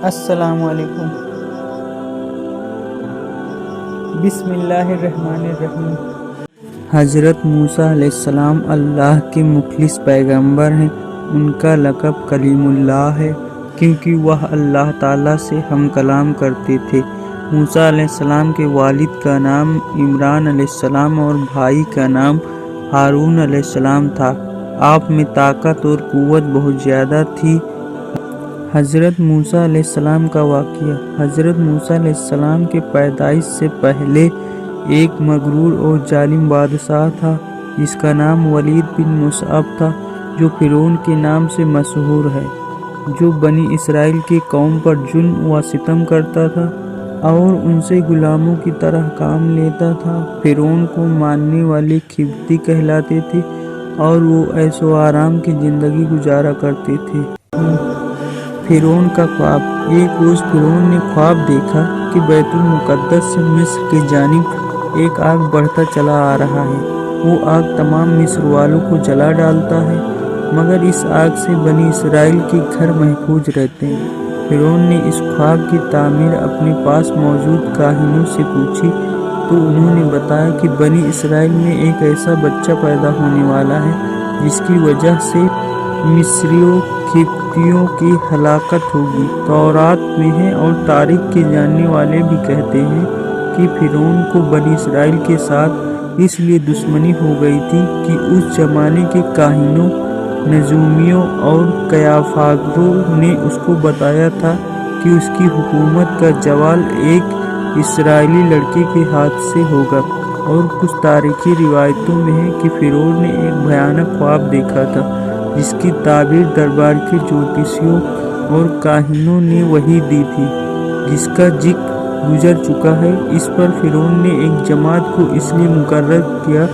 السلام علیکم۔ بسم اللہ الرحمن الرحیم۔ حضرت موسیٰ علیہ السلام اللہ کے مخلص پیغمبر ہیں۔ ان کا لقب کلیم اللہ ہے کیونکہ وہ اللہ تعالیٰ سے ہم کلام کرتے تھے۔ موسیٰ علیہ السلام کے والد کا نام عمران علیہ السلام اور بھائی کا نام ہارون علیہ السلام تھا۔ آپ میں طاقت اور قوت بہت زیادہ تھی۔ حضرت موسیٰ علیہ السلام کا واقعہ۔ حضرت موسیٰ علیہ السلام کے پیدائش سے پہلے ایک مغرور اور ظالم بادشاہ تھا جس کا نام ولید بن مصعب تھا، جو فرعون کے نام سے مشہور ہے، جو بنی اسرائیل کی قوم پر ظلم و ستم کرتا تھا اور ان سے غلاموں کی طرح کام لیتا تھا۔ فرعون کو ماننے والے قبطی کہلاتے تھے اور وہ عیش و آرام کی زندگی گزارا کرتے تھے۔ فرعون کا خواب۔ ایک روز فرعون نے خواب دیکھا کہ بیت المقدس سے مصر کی جانب ایک آگ بڑھتا چلا آ رہا ہے۔ وہ آگ تمام مصر والوں کو جلا ڈالتا ہے، مگر اس آگ سے بنی اسرائیل کے گھر محفوظ رہتے ہیں۔ فرعون نے اس خواب کی تعبیر اپنے پاس موجود کاہنوں سے پوچھی تو انہوں نے بتایا کہ بنی اسرائیل میں ایک ایسا بچہ پیدا ہونے والا ہے جس کی وجہ سے مصریوں قبطیوں کی ہلاکت ہوگی۔ تورات میں ہے اور تاریخ کے جاننے والے بھی کہتے ہیں کہ فرعون کو بنی اسرائیل کے ساتھ اس لیے دشمنی ہو گئی تھی کہ اس زمانے کے کاہنوں، نجومیوں اور قیافاگروں نے اس کو بتایا تھا کہ اس کی حکومت کا زوال ایک اسرائیلی لڑکے کے ہاتھ سے ہوگا، اور کچھ تاریخی روایتوں میں ہے کہ فرعون نے ایک بھیانک خواب دیکھا تھا جس کی تعبیر دربار کے جوتشیوں اور کاہنوں نے وہی دی تھی، جس کا ذکر گزر چکا ہے۔ اس پر فرعون نے ایک جماعت کو اس لیے مقرر کیا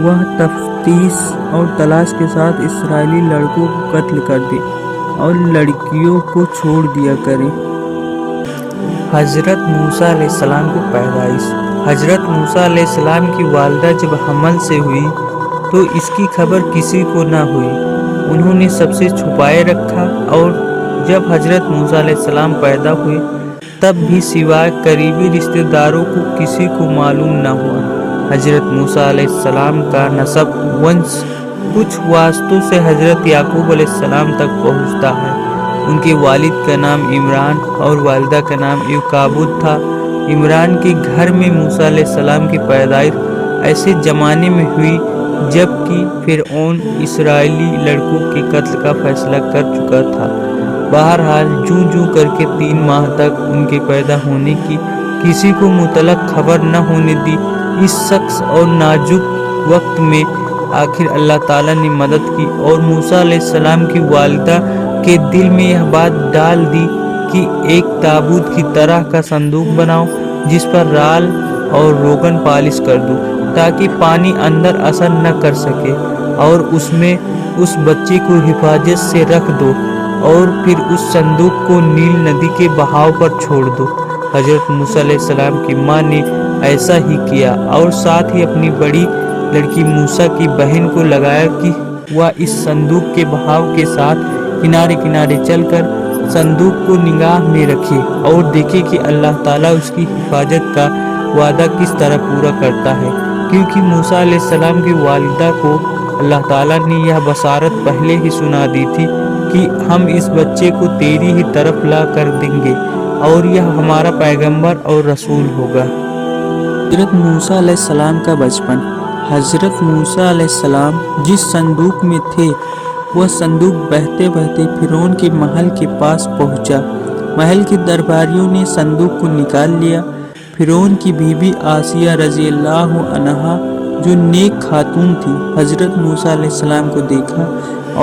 وہ تفتیش اور تلاش کے ساتھ اسرائیلی لڑکوں کو قتل کر دے اور لڑکیوں کو چھوڑ دیا کرے۔ حضرت موسیٰ علیہ السلام کی پیدائش۔ حضرت موسیٰ علیہ السلام کی والدہ جب حمل سے ہوئی تو اس کی خبر کسی کو نہ ہوئی۔ انہوں نے سب سے چھپائے رکھا اور جب حضرت موسیٰ علیہ السلام پیدا ہوئے تب بھی سوائے قریبی رشتہ داروں کو کسی کو معلوم نہ ہوا۔ حضرت موسیٰ علیہ السلام کا نسب ونش کچھ واسطوں سے حضرت یعقوب علیہ السلام تک پہنچتا ہے۔ ان کے والد کا نام عمران اور والدہ کا نام یوکابد تھا۔ عمران کے گھر میں موسیٰ علیہ السلام کی پیدائش ایسے زمانے میں ہوئی جبکہ فرعون اسرائیلی لڑکوں کے قتل کا فیصلہ کر چکا تھا۔ بہرحال جوں کر کے 3 ماہ تک ان کے پیدا ہونے کی کسی کو مطلق خبر نہ ہونے دی۔ اس سخت اور نازک وقت میں آخر اللہ تعالیٰ نے مدد کی اور موسیٰ علیہ السلام کی والدہ کے دل میں یہ بات ڈال دی کہ ایک تابوت کی طرح کا صندوق بناؤ جس پر رال اور روغن پالش کر دو تاکہ پانی اندر اثر نہ کر سکے، اور اس میں اس بچے کو حفاظت سے رکھ دو اور پھر اس صندوق کو نیل ندی کے بہاؤ پر چھوڑ دو۔ حضرت موسیٰ علیہ السلام کی ماں نے ایسا ہی کیا اور ساتھ ہی اپنی بڑی لڑکی موسیٰ کی بہن کو لگایا کہ وہ اس صندوق کے بہاؤ کے ساتھ کنارے کنارے چل کر صندوق کو نگاہ میں رکھے اور دیکھے کہ اللہ تعالیٰ اس کی حفاظت کا وعدہ کس طرح پورا کرتا ہے، کیونکہ موسیٰ علیہ السلام کی والدہ کو اللہ تعالیٰ نے یہ بشارت پہلے ہی سنا دی تھی کہ ہم اس بچے کو تیری ہی طرف لا کر دیں گے اور یہ ہمارا پیغمبر اور رسول ہوگا۔ حضرت موسیٰ علیہ السلام کا بچپن۔ حضرت موسیٰ علیہ السلام جس صندوق میں تھے وہ صندوق بہتے بہتے فرعون کے محل کے پاس پہنچا۔ محل کے درباریوں نے صندوق کو نکال لیا۔ فرعون کی بیوی آسیہ رضی اللہ عنہا جو نیک خاتون تھی، حضرت موسیٰ علیہ السلام کو دیکھا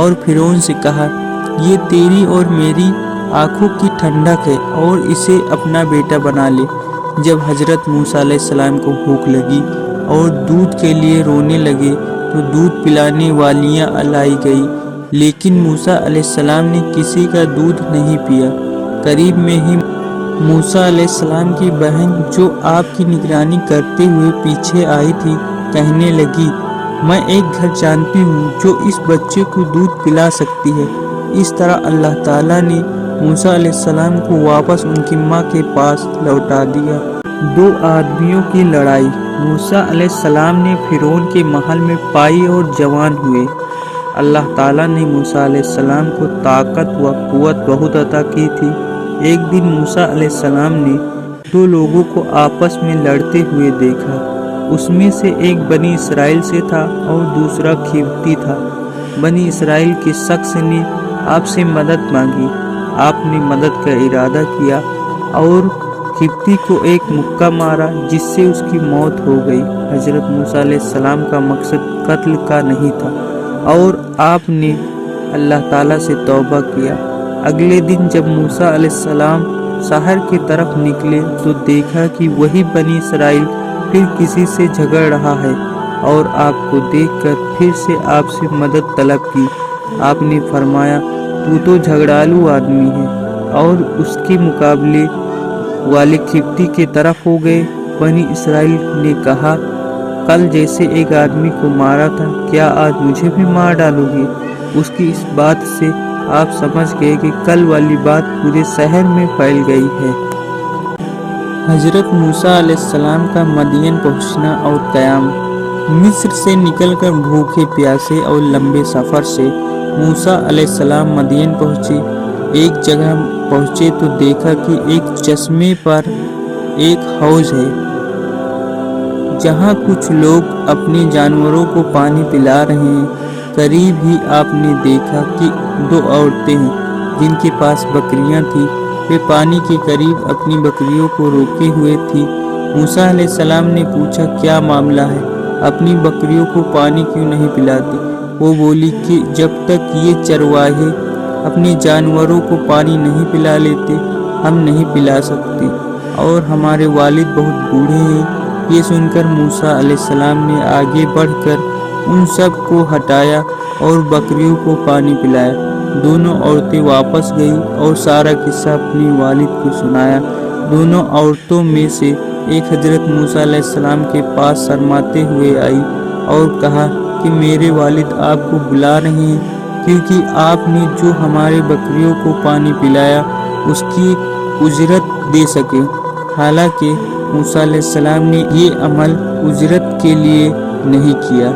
اور فرعون سے کہا، یہ تیری اور میری آنکھوں کی ٹھنڈک ہے اور اسے اپنا بیٹا بنا لے۔ جب حضرت موسیٰ علیہ السلام کو بھوک لگی اور دودھ کے لیے رونے لگے تو دودھ پلانے والیاں لائی گئی، لیکن موسیٰ علیہ السلام نے کسی کا دودھ نہیں پیا۔ قریب میں ہی موسیٰ علیہ السلام کی بہن جو آپ کی نگرانی کرتے ہوئے پیچھے آئی تھی کہنے لگی، میں ایک گھر جانتی ہوں جو اس بچے کو دودھ پلا سکتی ہے۔ اس طرح اللہ تعالیٰ نے मूसा अलैहिस्सलाम को वापस उनकी माँ के पास लौटा दिया। दो आदमियों की लड़ाई। मूसा अलैहिस्सलाम ने फिरौन के महल में पाई और जवान हुए। अल्लाह ताला ने मूसा अलैहिस्सलाम को ताकत व कुव्वत बहुत अता की थी। एक दिन मूसा अलैहिस्सलाम ने दो लोगों को आपस में लड़ते हुए देखा। उसमें से एक बनी इसराइल से था और दूसरा खिब्ती था। बनी इसराइल के शख्स ने आपसे मदद मांगी। आपने मदद का इरादा किया और खिब्ती को एक मुक्का मारा जिससे उसकी मौत हो गई। हजरत मूसा अलैहिस्सलाम का मकसद कत्ल का नहीं था और आपने अल्लाह ताला से तौबा किया। अगले दिन जब मूसा अलैहिस्सलाम शहर की तरफ निकले तो देखा कि वही बनी इसराइल फिर किसी से झगड़ रहा है और आपको देखकर फिर से आपसे मदद तलब की। आपने फरमाया, तू तो झगड़ालू आदमी है, और उसके मुकाबले वाले खिब्ती के तरफ हो गए। बनी इसराइल ने कहा, कल जैसे एक आदमी को मारा था, क्या आज मुझे भी मार डालोगे? उसकी इस बात से आप समझ गए कि कल वाली बात पूरे शहर में फैल गई है। हजरत मूसा अलैहिस्सलाम का मदियन पहुंचना और क़याम। मिस्र से निकलकर भूखे प्यासे और लंबे सफ़र से मूसा अलैहिस्सलाम मदियन पहुँचे। एक जगह पहुँचे तो देखा कि एक चश्मे पर एक हौज है जहाँ कुछ लोग अपने जानवरों को पानी पिला रहे हैं। करीब ही आपने देखा कि दो औरतें हैं जिनके पास बकरियां थीं। वे पानी के करीब अपनी बकरियों को रोके हुए थी। मूसा अलैहिस्सलाम ने पूछा, क्या मामला है? अपनी बकरियों को पानी क्यों नहीं पिलाती? वो बोली कि जब तक ये चरवाहे अपने जानवरों को पानी नहीं पिला लेते, हम नहीं पिला सकते, और हमारे वालिद बहुत बूढ़े हैं। ये सुनकर मूसा अलैहिस्सलाम ने आगे बढ़कर उन सब को हटाया और बकरियों को पानी पिलाया। दोनों औरतें वापस गई और सारा किस्सा अपनी वालिद को सुनाया। दोनों औरतों में से एक हजरत मूसा अलैहिस्सलाम के पास शर्माते हुए आई और कहा कि मेरे वालिद आपको बुला रहे हैं, क्योंकि आपने जो हमारे बकरियों को पानी पिलाया उसकी उजरत दे सके। हालांकि मूसा अलैहिस्सलाम ने ये अमल उजरत के लिए नहीं किया,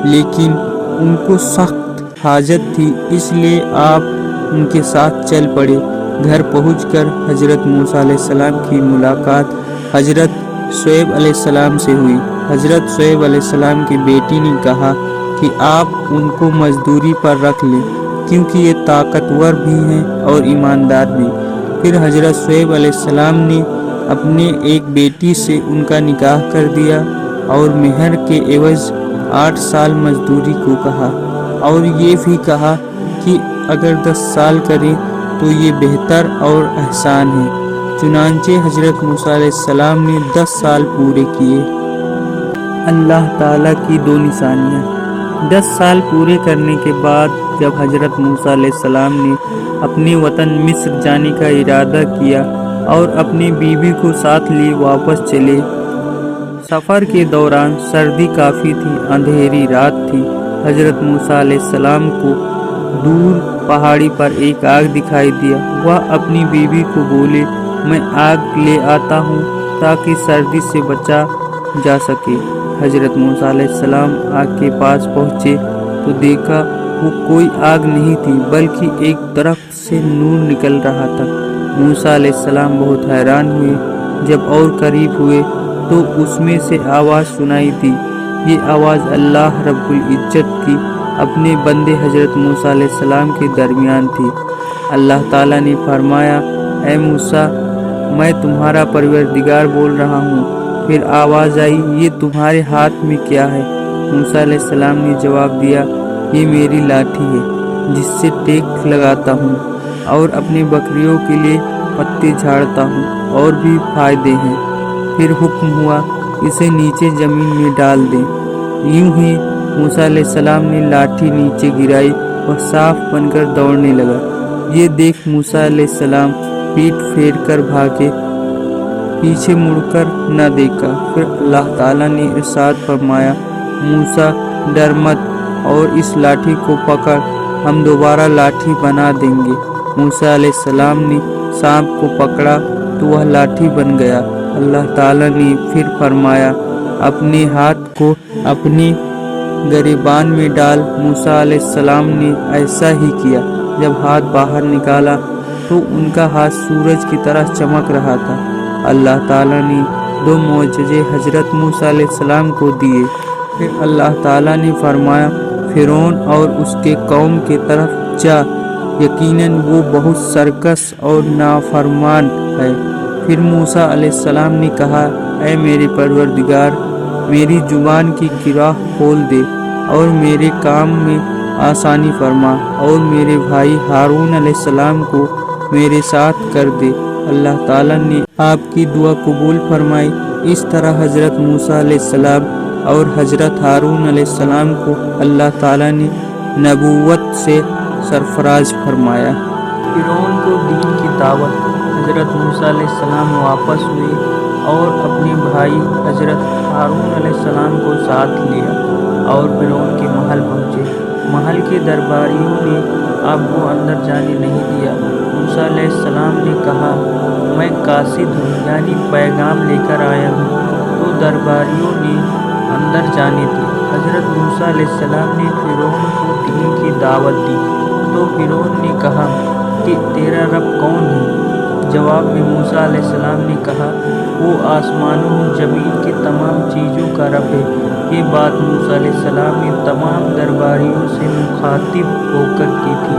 लेकिन उनको सख्त हाजत थी, इसलिए आप उनके साथ चल पड़े। घर पहुंचकर हजरत मूसा अलैहिस्सलाम की मुलाकात हजरत शुएब अलैहिस्सलाम से हुई। हजरत शुएब अलैहिस्सलाम की बेटी ने कहा कि आप उनको मजदूरी पर रख लें, क्योंकि ये ताकतवर भी हैं और ईमानदार भी। फिर हजरत शुएब अलैहिस्सलाम ने अपने एक बेटी से उनका निकाह कर दिया और मेहर के एवज 8 साल मजदूरी को कहा, और ये भी कहा कि अगर 10 साल करें तो ये बेहतर और एहसान है। चुनांचे हजरत मूसा अलैहिस्सलाम ने 10 साल पूरे किए। अल्लाह ताला की दो निशानियाँ। 10 साल पूरे करने के बाद जब हजरत मूसा अलैहिस्सलाम ने अपने वतन मिस्र जाने का इरादा किया और अपनी बीवी को साथ लिए वापस चले। सफ़र के दौरान सर्दी काफ़ी थी, अंधेरी रात थी। हजरत मूसा अलैहिस्सलाम को दूर पहाड़ी पर एक आग दिखाई दिया। वह अपनी बीवी को बोले, मैं आग ले आता हूँ ताकि सर्दी से बचा जा सके। हजरत मूसा अलैहिस्सलाम आग के पास पहुँचे तो देखा वो कोई आग नहीं थी, बल्कि एक दरख्त से नूर निकल रहा था। मूसा अलैहिस्सलाम बहुत हैरान हुए। जब और करीब हुए तो उसमें से आवाज़ सुनाई दी। ये आवाज़ अल्लाह रब्बुल इज्जत की अपने बंदे हजरत मूसा अलैहिस्सलाम के दरमियान थी। अल्लाह ताला ने फरमाया, ऐ मूसा, मैं तुम्हारा परवरदिगार बोल रहा हूँ। फिर आवाज़ आई, ये तुम्हारे हाथ में क्या है? मूसा अलैहिस्सलाम ने जवाब दिया, ये मेरी लाठी है जिससे टेक लगाता हूँ और अपनी बकरियों के लिए पत्ते झाड़ता हूँ, और भी फायदे हैं। फिर हुक्म हुआ, इसे नीचे ज़मीन में डाल दें। यूं ही मूसा अलैहिस्सलाम ने लाठी नीचे गिराई और साफ बनकर दौड़ने लगा। ये देख मूसा अलैहिस्सलाम पीठ फेर कर भागे, पीछे मुड़कर न देखा। फिर अल्लाह ताला ने इरशाद फरमाया, मूसा डर मत और इस लाठी को पकड़, हम दोबारा लाठी बना देंगे। मूसा अलैहिस्सलाम ने सांप को पकड़ा तो वह लाठी बन गया। अल्लाह ताला ने फिर फरमाया, अपने हाथ को अपने गिरेबान में डाल। मूसा अलैहिस्सलाम ने ऐसा ही किया। जब हाथ बाहर निकाला तो उनका हाथ सूरज की तरह चमक रहा था। अल्लाह ताला ने 2 मौजज़े हजरत मूसा अलैहिस्सलाम को दिए। फिर अल्लाह ताला ने फरमाया, फिरौन और उसके कौम के तरफ जा, यकीनन वो बहुत सरकश और नाफरमान है। फिर मूसा अलैहिस्सलाम ने कहा, ऐ मेरे परवरदिगार, मेरी जुबान की गिराह खोल दे और मेरे काम में आसानी फरमा और मेरे भाई हारून अलैहिस्सलाम को मेरे साथ कर दे। अल्लाह ताला ने आपकी दुआ कबूल फरमाई। इस तरह हजरत मूसा अलैहिस्सलाम और हजरत हारून अलैहिस्सलाम को अल्लाह ताला ने नबूवत से सरफराज फरमाया। फिरौन को दीन की दावत। हजरत मूसा अलैहिस्सलाम वापस हुए और अपने भाई हजरत हारून अलैहिस्सलाम को साथ लिया और फिरौन के महल पहुँचे। महल के दरबारियों ने आपको अंदर जाने नहीं दिया। मूसा अलैहिस्सलाम ने कहा, मैं कासिद हूँ, यानी पैगाम लेकर आया हूँ। तो दरबारियों ने अंदर जाने दी। हजरत मूसा अलैहिस्सलाम ने फिरौन को दीन की दावत दी। तो फिरौन ने कहा कि तेरा रब कौन है? जवाब में मूसा अलैहिस्सलाम ने कहा, वो आसमानों और ज़मीन की तमाम चीज़ों का रब है। ये बात मूसा अलैहिस्सलाम ने तमाम दरबारियों से मुखातिब होकर की थी।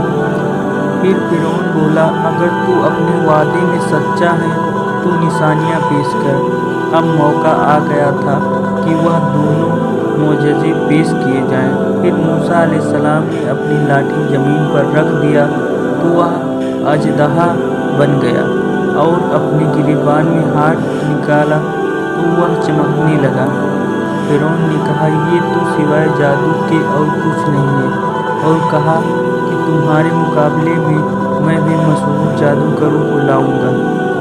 फिर फिरौन बोला, अगर तू अपने वादे में सच्चा है तो निशानियाँ पेश कर। अब मौका आ गया था कि वह दोनों मोजज़े पेश किए जाएं। फिर मूसा अलैहिस्सलाम ने अपनी लाठी ज़मीन पर रख दिया तो वह अजदहा बन गया और अपने गिरेबान में हाथ निकाला तो वह चमकने लगा। फिरौन ने कहा, ये तो सिवाय जादू के और कुछ नहीं है, और कहा कि तुम्हारे मुकाबले में मैं भी मशहूर जादूगरों को लाऊंगा।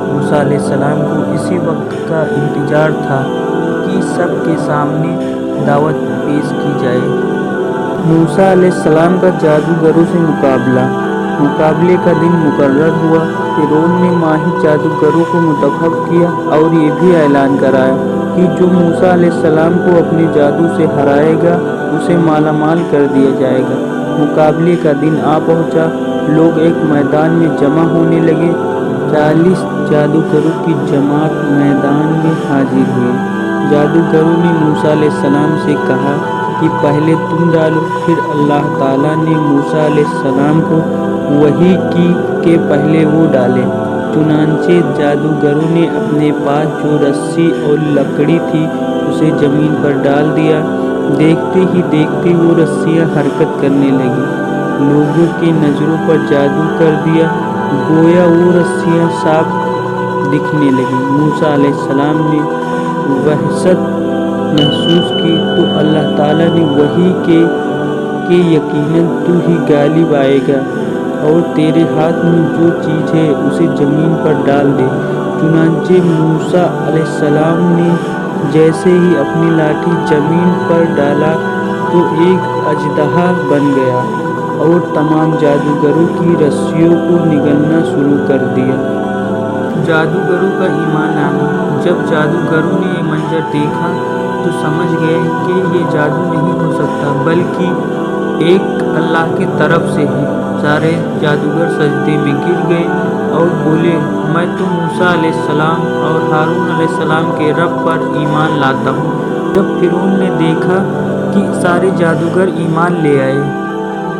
मूसा अलैहिस्सलाम को इसी वक्त का इंतज़ार था कि सबके सामने दावत पेश की जाए। मूसा अलैहिस्सलाम का जादूगरों से मुकाबला। मुकाबले का दिन मुकर्रर हुआ। फिरौन ने माहिर जादूगरों को मुंतखब किया और ये भी ऐलान कराया कि जो मूसा अलैहिस्सलाम को अपने जादू से हराएगा उसे मालामाल कर दिया जाएगा। मुकाबले का दिन आ पहुंचा। लोग एक मैदान में जमा होने लगे। 40 जादूगरों की जमात मैदान में हाजिर हुई। जादूगरों ने मूसा अलैहिस्सलाम से कहा कि पहले तुम डालो। फिर अल्लाह ताला ने मूसा अलैहिस्सलाम को वही की कि पहले वो डाले। चुनांचे जादूगरों ने अपने पास जो रस्सी और लकड़ी थी उसे ज़मीन पर डाल दिया। देखते ही देखते वो रस्सियाँ हरकत करने लगी। लोगों की नज़रों पर जादू कर दिया, गोया वो रस्सियाँ साफ दिखने लगी। मूसा अलैहिस्सलाम ने वहशत महसूस की तो अल्लाह ताला ने वही के यकीनन तू ही गालिब आएगा और तेरे हाथ में जो चीज़ है उसे ज़मीन पर डाल दे। चुनांचे मूसा अलैहिस्सलाम ने जैसे ही अपनी लाठी ज़मीन पर डाला तो एक अजदहा बन गया और तमाम जादूगरों की रस्सियों को निगलना शुरू कर दिया। जादूगरों का ईमान आना। जब जादूगरों ने ये मंजर देखा तो समझ गए कि ये जादू नहीं हो सकता बल्कि एक अल्लाह की तरफ से है। सारे जादूगर सजदे में गिर गए और बोले, मैं तो मूसा अलैहिस्सलाम और हारून अलैहिस्सलाम के रब पर ईमान लाता हूँ। जब फिरौन ने देखा कि सारे जादूगर ईमान ले आए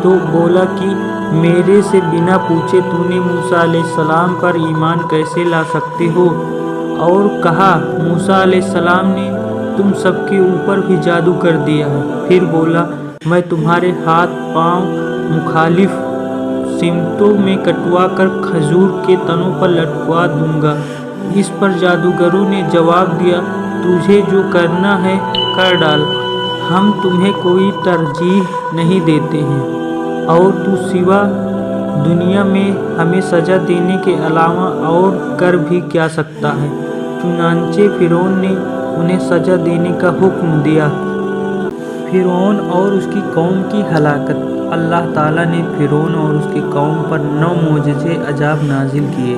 तो बोला कि मेरे से बिना पूछे तूने मूसा अलैहिस्सलाम पर ईमान कैसे ला सकते हो? और कहा, मूसा अलैहिस्सलाम ने तुम सबके ऊपर भी जादू कर दिया है। फिर बोला, मैं तुम्हारे हाथ पांव मुखालिफ सिमतों में कटवा कर खजूर के तनों पर लटकवा दूंगा। इस पर जादूगरों ने जवाब दिया, तुझे जो करना है कर डाल, हम तुम्हें कोई तरजीह नहीं देते हैं और तू सिवा दुनिया में हमें सज़ा देने के अलावा और कर भी क्या सकता है। चुनांचे फिरौन ने उन्हें सज़ा देने का हुक्म दिया। फिरौन और उसकी कौम की हलाकत। اللہ تعالیٰ نے فرعون اور اس کی قوم پر 9 معجزے عذاب نازل کیے،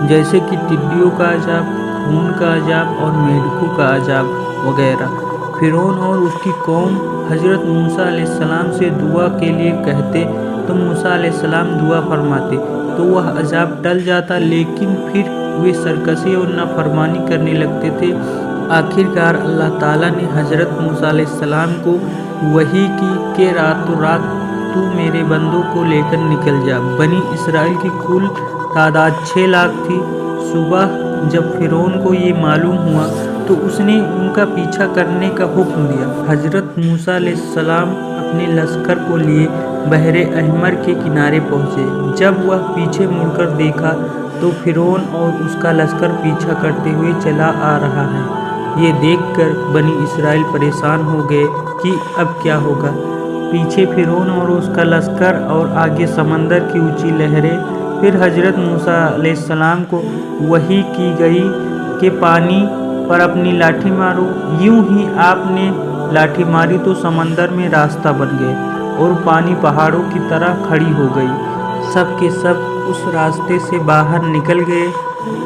جیسے کہ ٹڈیوں کا عذاب، خون کا عذاب اور مینڈکوں کا عذاب وغیرہ۔ فرعون اور اس کی قوم حضرت موسیٰ علیہ السلام سے دعا کے لیے کہتے تو موسیٰ علیہ السلام دعا فرماتے تو وہ عذاب ٹل جاتا، لیکن پھر وہ سرکشی اور نافرمانی کرنے لگتے تھے۔ آخرکار اللہ تعالیٰ نے حضرت موسیٰ علیہ السلام کو وحی کی کہ راتوں رات تو میرے بندوں کو لے کر نکل جا۔ بنی اسرائیل کی کل تعداد 6 لاکھ تھی۔ صبح جب فرعون کو یہ معلوم ہوا تو اس نے ان کا پیچھا کرنے کا حکم دیا۔ حضرت موسیٰ علیہ السلام اپنے لشکر کو لیے بحر احمر کے کنارے پہنچے۔ جب وہ پیچھے مڑ کر دیکھا تو فرعون اور اس کا لشکر پیچھا کرتے ہوئے چلا آ رہا ہے۔ یہ دیکھ کر بنی اسرائیل پریشان ہو گئے کہ اب کیا ہوگا۔ پیچھے فرعون اور اس کا لشکر اور آگے سمندر کی اونچی لہریں۔ پھر حضرت موسیٰ علیہ السلام کو وحی کی گئی کہ پانی پر اپنی لاٹھی مارو۔ یوں ہی آپ نے لاٹھی ماری تو سمندر میں راستہ بن گئے اور پانی پہاڑوں کی طرح کھڑی ہو گئی۔ سب کے سب اس راستے سے باہر نکل گئے۔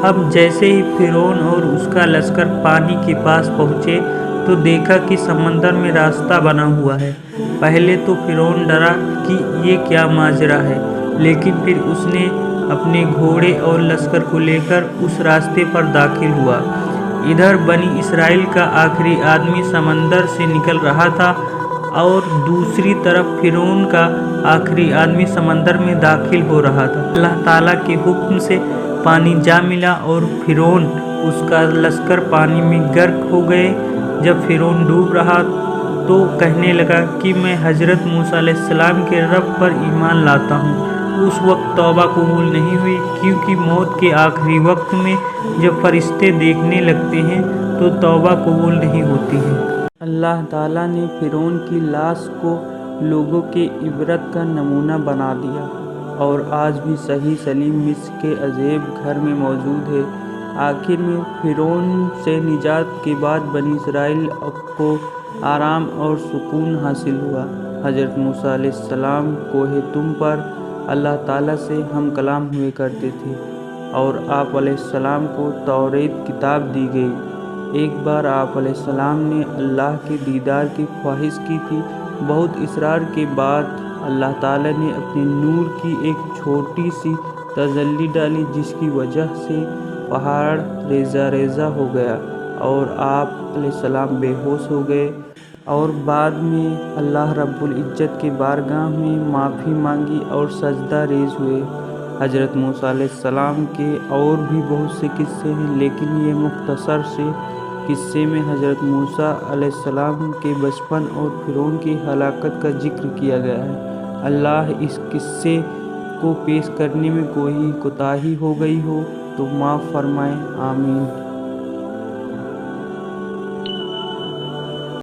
اب جیسے ہی فرعون اور اس کا لشکر پانی کے پاس پہنچے تو دیکھا کہ سمندر میں راستہ بنا ہوا ہے۔ پہلے تو فرعون ڈرا کہ یہ کیا ماجرا ہے، لیکن پھر اس نے اپنے گھوڑے اور لشکر کو لے کر اس راستے پر داخل ہوا۔ ادھر بنی اسرائیل کا آخری آدمی سمندر سے نکل رہا تھا اور دوسری طرف فرعون کا آخری آدمی سمندر میں داخل ہو رہا تھا۔ اللہ تعالیٰ کے حکم سے پانی جا ملا اور فرعون اس کا لشکر پانی میں غرق ہو گئے۔ جب فرعون ڈوب رہا تو کہنے لگا کہ میں حضرت موسیٰ علیہ السلام کے رب پر ایمان لاتا ہوں۔ اس وقت توبہ قبول نہیں ہوئی، کیونکہ موت کے آخری وقت میں جب فرشتے دیکھنے لگتے ہیں تو توبہ قبول نہیں ہوتی ہے۔ اللہ تعالیٰ نے فرعون کی لاش کو لوگوں کے عبرت کا نمونہ بنا دیا اور آج بھی صحیح سلیم مصر کے عجیب گھر میں موجود ہے۔ آخر میں فرعون سے نجات کے بعد بنی اسرائیل کو آرام اور سکون حاصل ہوا۔ حضرت موسیٰ علیہ السلام کوہ طور پر اللہ تعالیٰ سے ہم کلام ہوئے کرتے تھے اور آپ علیہ السلام کو توریت کتاب دی گئی۔ ایک بار آپ علیہ السلام نے اللہ کے دیدار کی خواہش کی تھی۔ بہت اصرار کے بعد اللہ تعالیٰ نے اپنے نور کی ایک چھوٹی سی تجلی ڈالی، جس کی وجہ سے پہاڑ ریزہ ریزہ ہو گیا اور آپ علیہ السلام بے ہوش ہو گئے، اور بعد میں اللہ رب العزت کے بارگاہ میں معافی مانگی اور سجدہ ریز ہوئے۔ حضرت موسیٰ علیہ السلام کے اور بھی بہت سے قصے ہیں، لیکن یہ مختصر سے قصے میں حضرت موسیٰ علیہ السلام کے بچپن اور فرعون کی ہلاکت کا ذکر کیا گیا ہے۔ اللہ اس قصے کو پیش کرنے میں کوئی کوتاہی ہو گئی ہو تو معاف فرمائے، آمین۔